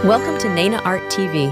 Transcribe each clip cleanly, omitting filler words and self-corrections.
Welcome to Naina Art TV.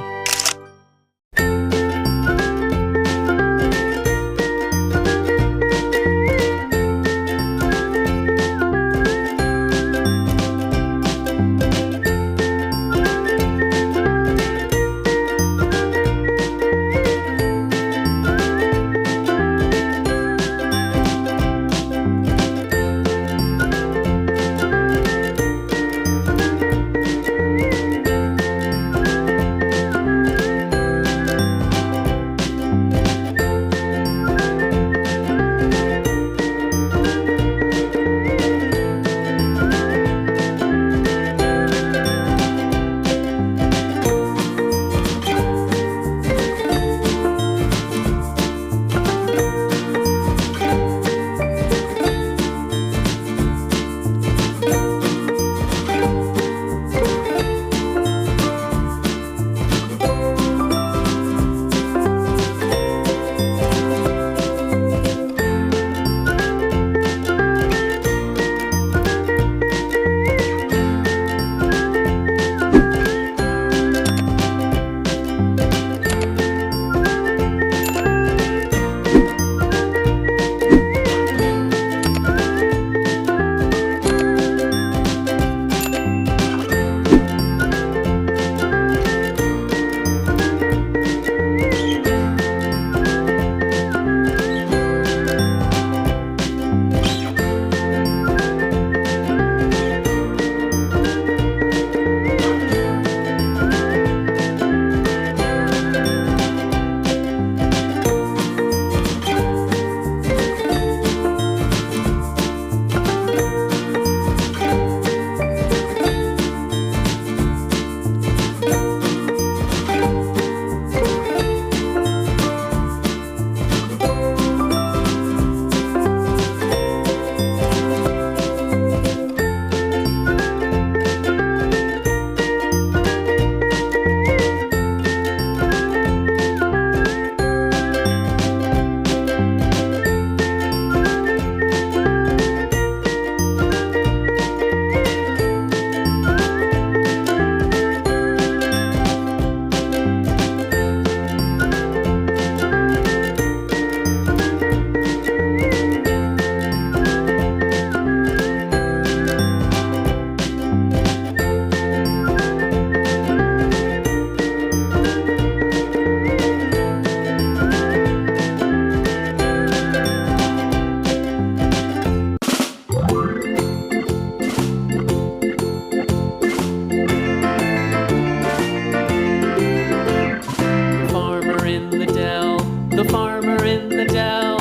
The farmer in the dell.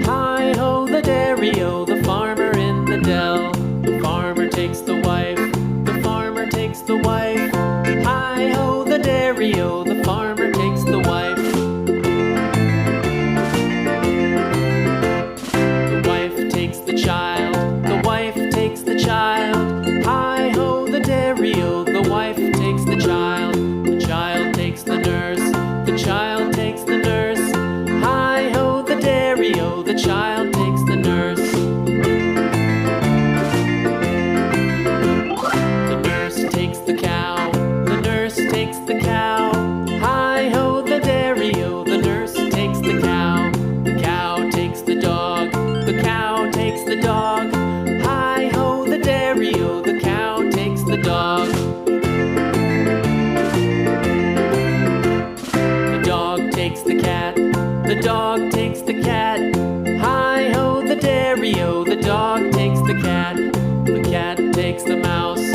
Hi-ho, the dairy-o, the farmer in the dell. The farmer takes the wife, the farmer takes the wife. Hi-ho, the dairy-o, the farmer takes the wife. The wife takes the child, the wife takes the child. Hi-ho, the dairy-o, the wife takes the child. The child takes the nurse, the child takes the nurse. Hi-ho, the dairy-o, the child takes the nurse. The nurse takes the cow, the nurse takes the cow. Hi-ho, the dairy-o, the nurse takes the cow. The cow takes the dog, the cow takes the dog. Hi-ho, the dairy-o, the cow takes the dog. The dog takes the cat, the dog takes the cat. Hi-ho, the dairy-o, the dog takes the cat. The cat takes the mouse,